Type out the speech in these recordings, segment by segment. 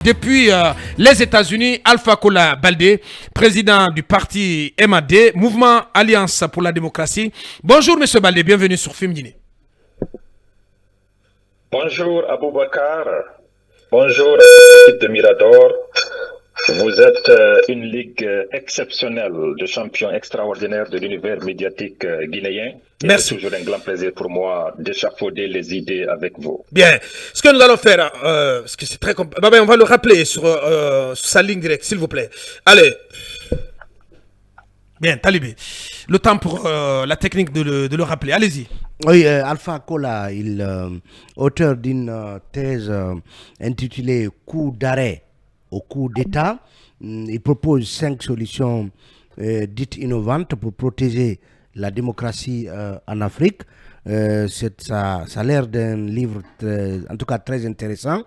Depuis les États-Unis, Alpha Kola Baldé, président du parti MAD, Mouvement Alliance pour la démocratie. Bonjour Monsieur Baldé, bienvenue sur Film Guinée. Bonjour Aboubakar, bonjour l'équipe de Mirador. Vous êtes une ligue exceptionnelle de champions extraordinaires de l'univers médiatique guinéen. Merci. C'est toujours un grand plaisir pour moi d'échafauder les idées avec vous. Bien. Ce que nous allons faire, parce que c'est très compliqué, on va le rappeler sur sa ligne directe, s'il vous plaît. Allez. Bien, Talibé. Le temps pour la technique de le rappeler. Allez-y. Oui, Alpha Kola, auteur d'une thèse intitulée Coup d'arrêt au coup d'État. Il propose 5 solutions dites innovantes pour protéger la démocratie en Afrique. Ça a l'air d'un livre en tout cas très intéressant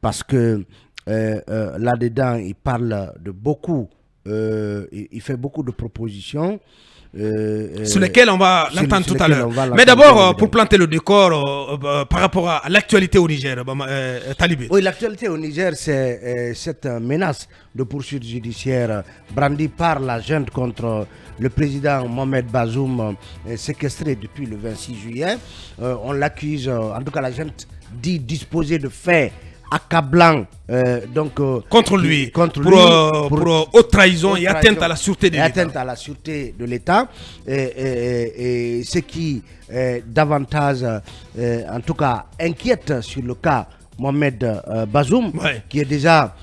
parce que là-dedans, il parle de beaucoup, il fait beaucoup de propositions. Sur lesquels on va l'entendre tout à l'heure. Mais d'abord, pour planter le décor par rapport à l'actualité au Niger, Talibé. Oui, l'actualité au Niger, c'est cette menace de poursuite judiciaire brandie par la junte contre le président Mohamed Bazoum, séquestré depuis le 26 juillet. On l'accuse, en tout cas la junte dit disposer de faits accablant contre lui pour haute trahison et atteinte à la sûreté de l'État. Atteinte à la sûreté de l'État et ce qui davantage en tout cas inquiète sur le cas Mohamed Bazoum, qui est déjà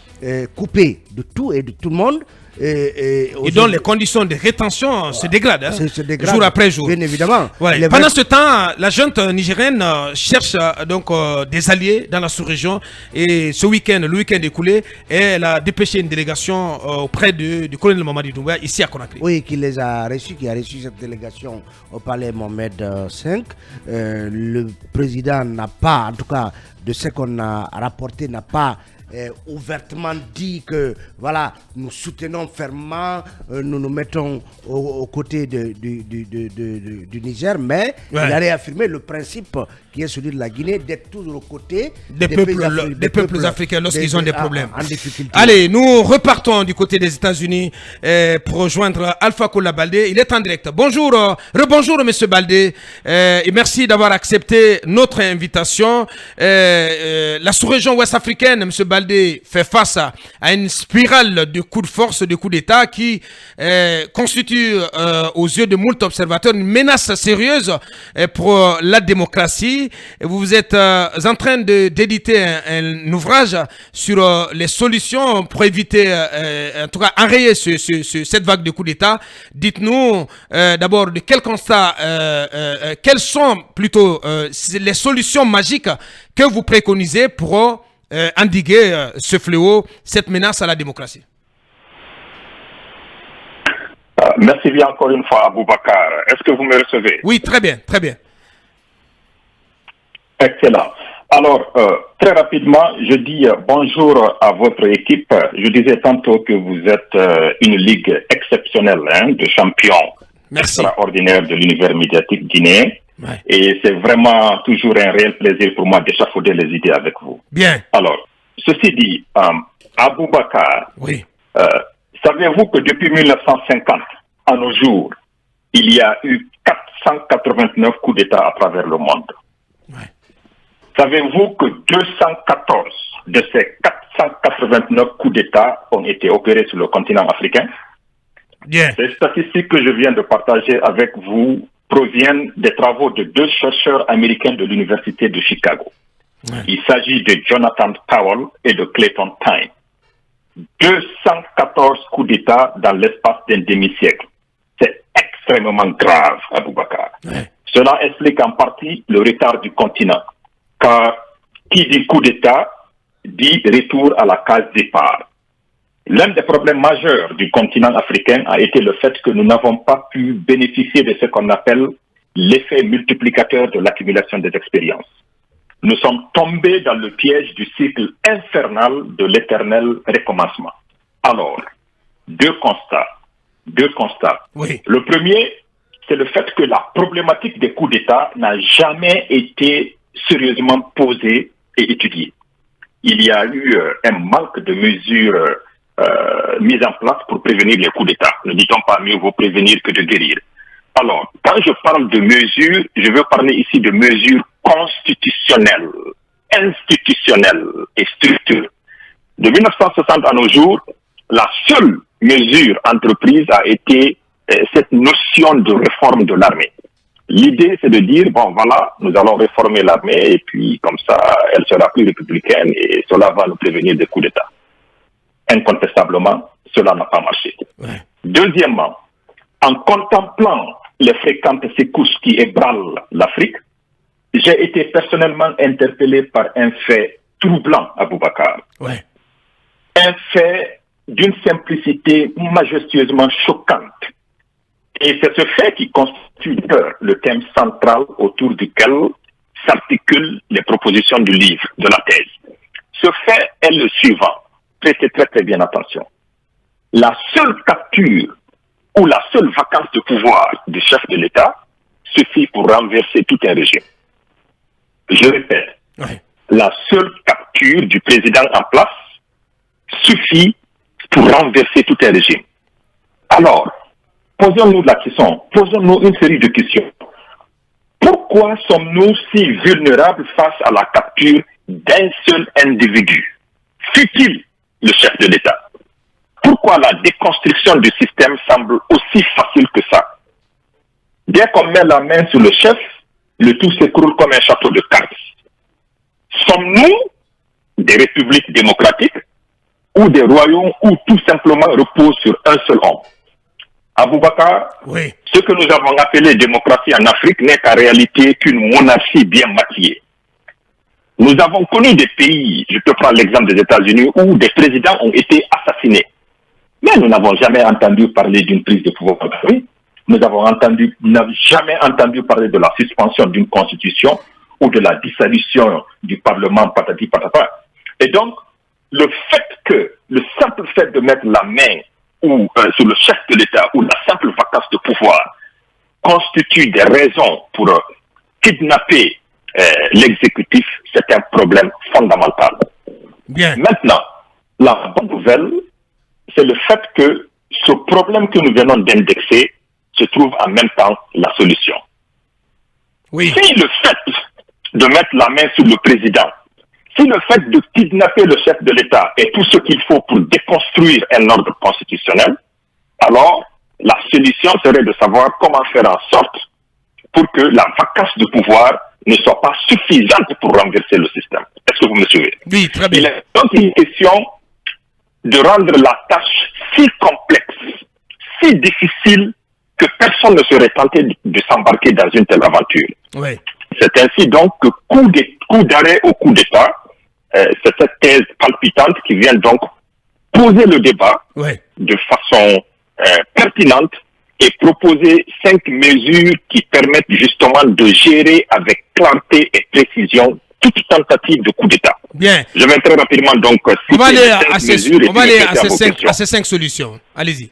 coupé de tout et de tout le monde. Et dont les conditions de rétention se dégradent, se dégradent jour après jour. Bien évidemment. Pendant ce temps, la junte nigérienne cherche donc des alliés dans la sous-région. Et ce week-end, le week-end écoulé, elle a dépêché une délégation auprès du colonel Mamadi Doumbouya ici à Conakry. Oui, qui les a reçus, qui a reçu cette délégation au palais Mohamed V. Le président n'a pas, en tout cas de ce qu'on a rapporté, n'a pas ouvertement dit que voilà, nous soutenons fermement, nous nous mettons aux côtés du Niger, mais il a réaffirmé le principe qui est celui de la Guinée d'être toujours aux côtés des peuples africains lorsqu'ils ont des problèmes. En difficulté. Allez, nous repartons du côté des États-Unis pour rejoindre Alpha Kola Baldé. Il est en direct. Bonjour, rebonjour Monsieur Baldé, et merci d'avoir accepté notre invitation. La sous-région ouest-africaine, Monsieur Baldé, fait face à une spirale de coups de force, de coups d'État qui constitue aux yeux de moult observateurs une menace sérieuse pour la démocratie. Vous êtes en train d'éditer un ouvrage sur les solutions pour éviter, en tout cas enrayer cette vague de coups d'État. Dites-nous d'abord de quel constat, quelles sont plutôt les solutions magiques que vous préconisez pour endiguer ce fléau, cette menace à la démocratie. Merci bien encore une fois, Aboubakar. Est-ce que vous me recevez? Oui, très bien, très bien. Excellent. Alors, très rapidement, je dis bonjour à votre équipe. Je disais tantôt que vous êtes une ligue exceptionnelle de champions extraordinaires de l'univers médiatique guinéen. Ouais. Et c'est vraiment toujours un réel plaisir pour moi d'échafauder les idées avec vous. Bien. Alors, ceci dit, Aboubakar, oui. Savez-vous que depuis 1950, à nos jours, il y a eu 489 coups d'État à travers le monde? Ouais. Savez-vous que 214 de ces 489 coups d'État ont été opérés sur le continent africain? Bien. Ces statistiques que je viens de partager avec vous proviennent des travaux de 2 chercheurs américains de l'Université de Chicago. Ouais. Il s'agit de Jonathan Powell et de Clayton Time. 214 coups d'État dans l'espace d'un demi-siècle. C'est extrêmement grave, Aboubakar. Ouais. Cela explique en partie le retard du continent. Car qui dit coup d'État dit retour à la case départ. L'un des problèmes majeurs du continent africain a été le fait que nous n'avons pas pu bénéficier de ce qu'on appelle l'effet multiplicateur de l'accumulation des expériences. Nous sommes tombés dans le piège du cycle infernal de l'éternel recommencement. Alors, deux constats. Oui. Le premier, c'est le fait que la problématique des coups d'État n'a jamais été sérieusement posée et étudiée. il y a eu un manque de mesures mises en place pour prévenir les coups d'État. Ne dit-on pas mieux vaut prévenir que de guérir? Alors, quand je parle de mesures, je veux parler ici de mesures constitutionnelles, institutionnelles et structurelles. De 1960 à nos jours, la seule mesure entreprise a été cette notion de réforme de l'armée. L'idée, c'est de dire, bon, voilà, nous allons réformer l'armée et puis, comme ça, elle sera plus républicaine et cela va nous prévenir des coups d'État. Incontestablement, cela n'a pas marché. Ouais. Deuxièmement, en contemplant les fréquentes secousses qui ébranlent l'Afrique, j'ai été personnellement interpellé par un fait troublant à Boubacar. Ouais. Un fait d'une simplicité majestueusement choquante. Et c'est ce fait qui constitue le thème central autour duquel s'articulent les propositions du livre, de la thèse. Ce fait est le suivant. Prêtez très très bien attention. La seule capture ou la seule vacance de pouvoir du chef de l'État suffit pour renverser tout un régime. Je répète, la seule capture du président en place suffit pour renverser tout un régime. Alors, posons-nous la question, posons-nous une série de questions. Pourquoi sommes-nous si vulnérables face à la capture d'un seul individu, fût-il le chef de l'État? Pourquoi la déconstruction du système semble aussi facile que ça? Dès qu'on met la main sur le chef, le tout s'écroule comme un château de cartes. Sommes-nous des républiques démocratiques ou des royaumes où tout simplement repose sur un seul homme? Aboubakar, oui. Ce que nous avons appelé démocratie en Afrique n'est qu'en réalité qu'une monarchie bien maquillée. Nous avons connu des pays, je peux prendre l'exemple des États-Unis, où des présidents ont été assassinés. Mais nous n'avons jamais entendu parler d'une prise de pouvoir. Nous n'avons jamais entendu parler de la suspension d'une constitution ou de la dissolution du Parlement, patati patata. Et donc, le simple fait de mettre la main sur le chef de l'État ou la simple vacance de pouvoir constitue des raisons pour kidnapper l'exécutif, c'est un problème fondamental. Bien. Maintenant, la bonne nouvelle, c'est le fait que ce problème que nous venons d'indexer se trouve en même temps la solution. Oui. Si le fait de mettre la main sur le président, si le fait de kidnapper le chef de l'État est tout ce qu'il faut pour déconstruire un ordre constitutionnel, alors la solution serait de savoir comment faire en sorte pour que la vacance de pouvoir ne soit pas suffisante pour renverser le système. Est-ce que vous me suivez? Oui, très bien. Il est donc une question de rendre la tâche si complexe, si difficile, que personne ne serait tenté de s'embarquer dans une telle aventure. Oui. C'est ainsi donc que coup d'arrêt au coup d'État, c'est cette thèse palpitante qui vient donc poser le débat de façon pertinente et proposer 5 mesures qui permettent justement de gérer avec clarté et précision toute tentative de coup d'État. Bien. Je vais très rapidement donc on va aller à ces 5 solutions. Allez-y.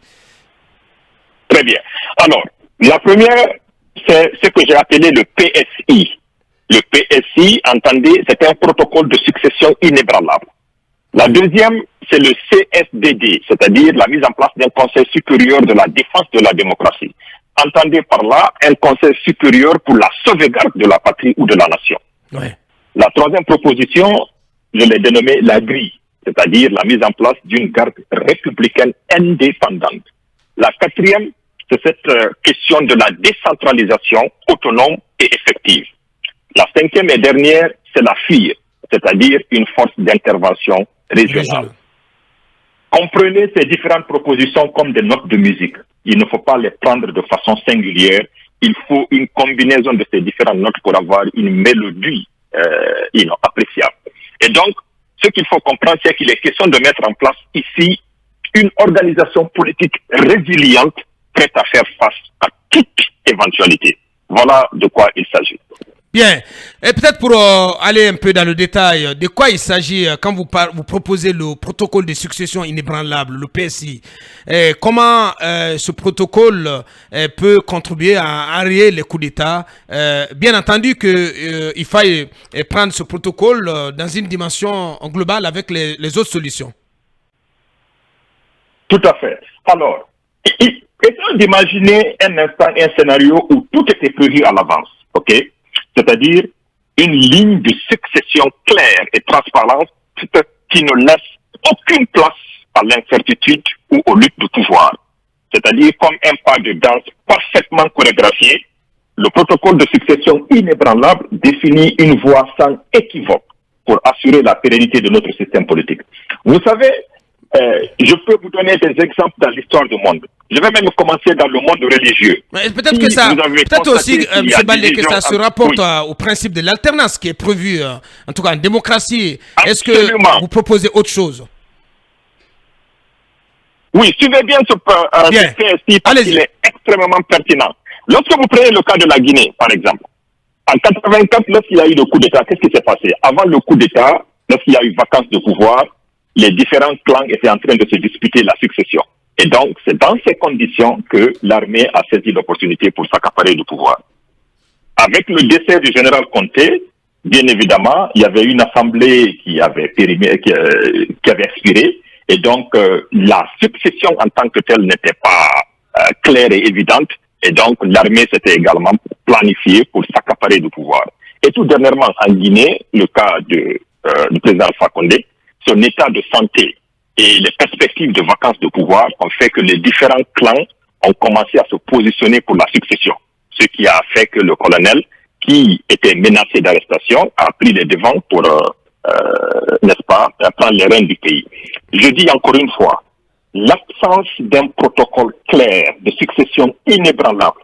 Très bien. Alors, la première, c'est ce que j'ai appelé le PSI. Le PSI, entendez, c'est un protocole de succession inébranlable. La deuxième, c'est le CSDD, c'est-à-dire la mise en place d'un conseil supérieur de la défense de la démocratie. Entendez par là un conseil supérieur pour la sauvegarde de la patrie ou de la nation. Ouais. La troisième proposition, je l'ai dénommée la grille, c'est-à-dire la mise en place d'une garde républicaine indépendante. La quatrième, c'est cette question de la décentralisation autonome et effective. La cinquième et dernière, c'est la FIR, c'est-à-dire une force d'intervention régionale. Comprenez ces différentes propositions comme des notes de musique. Il ne faut pas les prendre de façon singulière. Il faut une combinaison de ces différentes notes pour avoir une mélodie appréciable. Et donc, ce qu'il faut comprendre, c'est qu'il est question de mettre en place ici une organisation politique résiliente, prête à faire face à toute éventualité. Voilà de quoi il s'agit. Bien. Et peut-être pour aller un peu dans le détail, de quoi il s'agit quand vous proposez le protocole de succession inébranlable, le PSI. Comment ce protocole peut contribuer à enrayer les coups d'État. Bien entendu qu'il faille prendre ce protocole dans une dimension globale avec les autres solutions. Tout à fait. Alors, essayons d'imaginer un instant un scénario où tout était prévu à l'avance, ok? C'est-à-dire une ligne de succession claire et transparente qui ne laisse aucune place à l'incertitude ou aux luttes de pouvoir. C'est-à-dire comme un pas de danse parfaitement chorégraphié, le protocole de succession inébranlable définit une voie sans équivoque pour assurer la pérennité de notre système politique. Vous savez, je peux vous donner des exemples dans l'histoire du monde. Je vais même commencer dans le monde religieux. Peut-être que ça, peut-être aussi, M. Baldé, que ça se rapporte au principe de l'alternance qui est prévu, en tout cas en démocratie. Est-ce que vous proposez autre chose? Oui, suivez bien ce PSI parce qu'il est extrêmement pertinent. Lorsque vous prenez le cas de la Guinée, par exemple, en 84, lorsqu'il y a eu le coup d'État, qu'est-ce qui s'est passé? Avant le coup d'État, lorsqu'il y a eu vacance de pouvoir, les différents clans étaient en train de se disputer la succession. Et donc, c'est dans ces conditions que l'armée a saisi l'opportunité pour s'accaparer du pouvoir. Avec le décès du général Conté, bien évidemment, il y avait une assemblée qui avait expiré. Et donc, la succession en tant que telle n'était pas claire et évidente. Et donc, l'armée s'était également planifiée pour s'accaparer du pouvoir. Et tout dernièrement, en Guinée, le cas du président Alpha Condé, son état de santé et les perspectives de vacances de pouvoir ont fait que les différents clans ont commencé à se positionner pour la succession. Ce qui a fait que le colonel, qui était menacé d'arrestation, a pris les devants pour, n'est-ce pas, prendre les rênes du pays. Je dis encore une fois, l'absence d'un protocole clair de succession inébranlable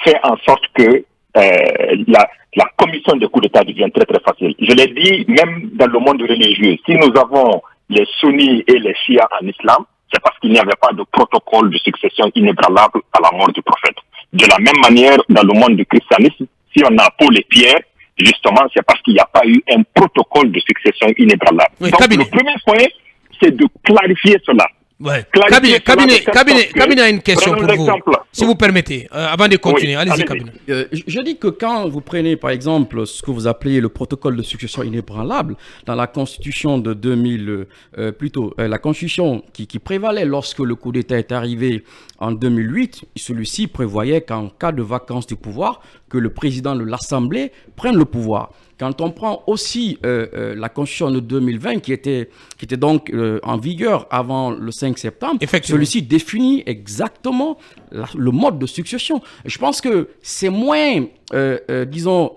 fait en sorte que la commission de coup d'État devient très très facile. Je l'ai dit, même dans le monde religieux, si nous avons les sunnis et les chiites en islam, c'est parce qu'il n'y avait pas de protocole de succession inébranlable à la mort du prophète. De la même manière, dans le monde du christianisme, si on a Paul et Pierre, justement, c'est parce qu'il n'y a pas eu un protocole de succession inébranlable. Oui, donc, le premier point, c'est de clarifier cela. Ouais. Cabinet a une question pour vous, si vous permettez, avant de continuer. Allez-y, Cabinet. Je dis que quand vous prenez, par exemple, ce que vous appelez le protocole de succession inébranlable, dans la Constitution de 2000, la Constitution qui prévalait lorsque le coup d'État est arrivé en 2008, celui-ci prévoyait qu'en cas de vacance du pouvoir, que le président de l'Assemblée prenne le pouvoir. Quand on prend aussi la Constitution de 2020 qui était donc en vigueur avant le 5 septembre, celui-ci définit exactement le mode de succession. Je pense que c'est moins, disons,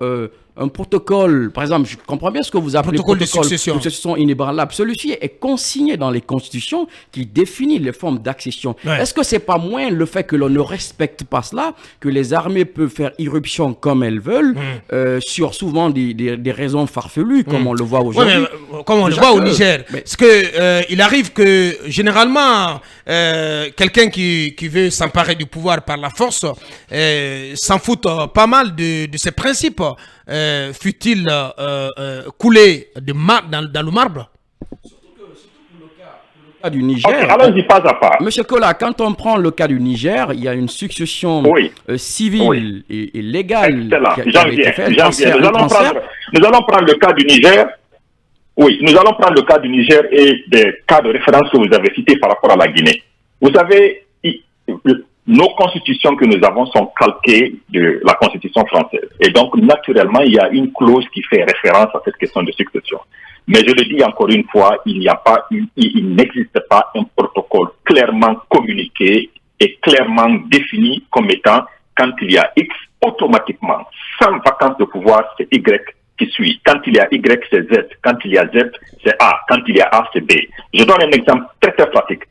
un protocole, par exemple, je comprends bien ce que vous appelez protocole de succession inébranlable. Celui-ci est consigné dans les constitutions qui définit les formes d'accession. Ouais. Est-ce que c'est pas moins le fait que l'on ne respecte pas cela, que les armées peuvent faire irruption comme elles veulent, sur souvent des raisons farfelues, comme on le voit aujourd'hui. Ouais, comme on le voit au Niger. Parce que il arrive que généralement quelqu'un qui veut s'emparer du pouvoir par la force s'en fout pas mal de ses principes. Fut-il coulé dans le marbre? Surtout pour le cas du Niger. Okay, allons-y pas à pas. Monsieur Kola, quand on prend le cas du Niger, il y a une succession civile et légale qui a été faite. Nous allons prendre le cas du Niger. Oui, nous allons prendre le cas du Niger et des cas de référence que vous avez cités par rapport à la Guinée. Vous savez, nos constitutions que nous avons sont calquées de la constitution française. Et donc, naturellement, il y a une clause qui fait référence à cette question de succession. Mais je le dis encore une fois, il n'existe pas un protocole clairement communiqué et clairement défini comme étant quand il y a X, automatiquement, sans vacance de pouvoir, c'est Y qui suit. Quand il y a Y, c'est Z. Quand il y a Z, c'est A. Quand il y a A, c'est B. Je donne un exemple très très pratique.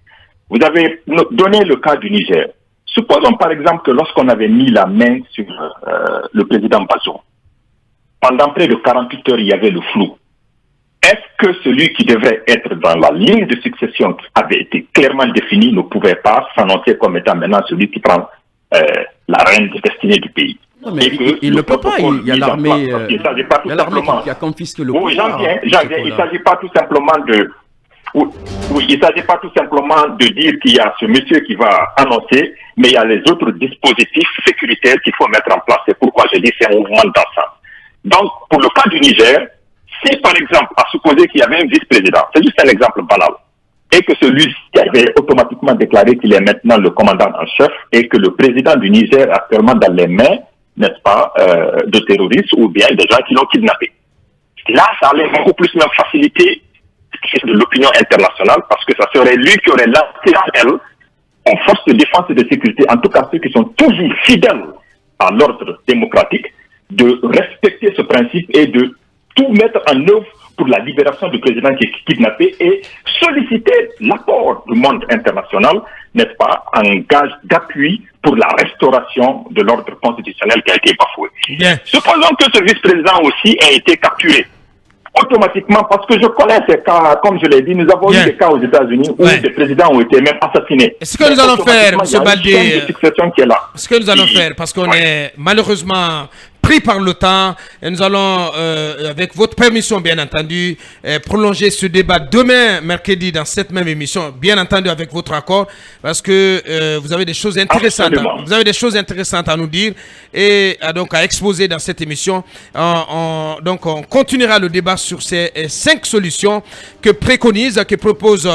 Vous avez donné le cas du Niger. Supposons par exemple que lorsqu'on avait mis la main sur le président Bazoum, pendant près de 48 heures, il y avait le flou. Est-ce que celui qui devrait être dans la ligne de succession qui avait été clairement définie ne pouvait pas s'annoncer comme étant maintenant celui qui prend la reine de destinée du pays? Non, mais il ne peut pas. Il y a l'armée qui a confisqué le pouvoir. Oui, j'en viens. Il ne s'agit pas tout simplement de... Oui, il ne s'agit pas tout simplement de dire qu'il y a ce monsieur qui va annoncer, mais il y a les autres dispositifs sécuritaires qu'il faut mettre en place. C'est pourquoi je dis que c'est un mouvement d'ensemble. Donc, pour le cas du Niger, si par exemple, à supposer qu'il y avait un vice-président, c'est juste un exemple banal, et que celui-ci avait automatiquement déclaré qu'il est maintenant le commandant en chef, et que le président du Niger est actuellement dans les mains, n'est-ce pas, de terroristes ou bien de gens qui l'ont kidnappé. Là, ça allait beaucoup plus même faciliter de l'opinion internationale, parce que ça serait lui qui aurait lancé l'appel en forces de défense et de sécurité, en tout cas ceux qui sont toujours fidèles à l'ordre démocratique, de respecter ce principe et de tout mettre en œuvre pour la libération du président qui est kidnappé et solliciter l'apport du monde international, n'est-ce pas, en gage d'appui pour la restauration de l'ordre constitutionnel qui a été bafoué. Bien. Supposons que ce vice-président aussi a été capturé. Automatiquement, parce que je connais ces cas, comme je l'ai dit, nous avons eu des cas aux États-Unis où des présidents ont été même assassinés. Ce que nous allons faire, M. Baldé, ce que nous allons faire, parce qu'on est malheureusement pris par le temps, et nous allons, avec votre permission bien entendu, prolonger ce débat demain, mercredi, dans cette même émission, bien entendu avec votre accord, parce que vous avez des choses intéressantes, vous avez des choses intéressantes à nous dire et donc à exposer dans cette émission. Donc on continuera le débat sur ces 5 solutions que préconise, que propose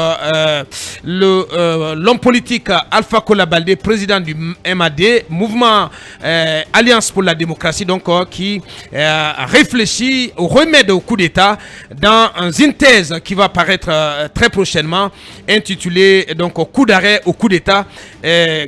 l'homme politique Alpha Kola Baldé, président du MAD, mouvement Alliance pour la démocratie, donc qui a réfléchi au remède au coup d'État dans une thèse qui va paraître très prochainement, intitulée donc au coup d'arrêt au coup d'État.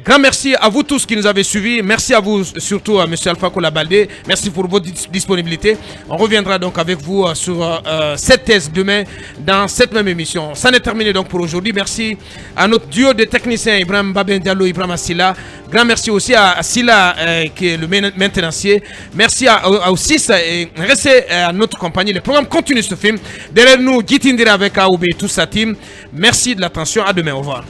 Grand merci à vous tous qui nous avez suivis. Merci à vous surtout à M. Alpha Kola Baldé. Merci pour votre disponibilité. On reviendra donc avec vous sur cette thèse demain dans cette même émission. Ça n'est terminé donc pour aujourd'hui. Merci à notre duo de techniciens Ibrahim Baben Diallo, Ibrahim Assila. Grand merci aussi à Silla qui est le maintenancier. Merci à Ossis et restez à notre compagnie. Le programme continue ce film. Derrière nous, Guy Tindira avec Aoube et toute sa team. Merci de l'attention. À demain. Au revoir.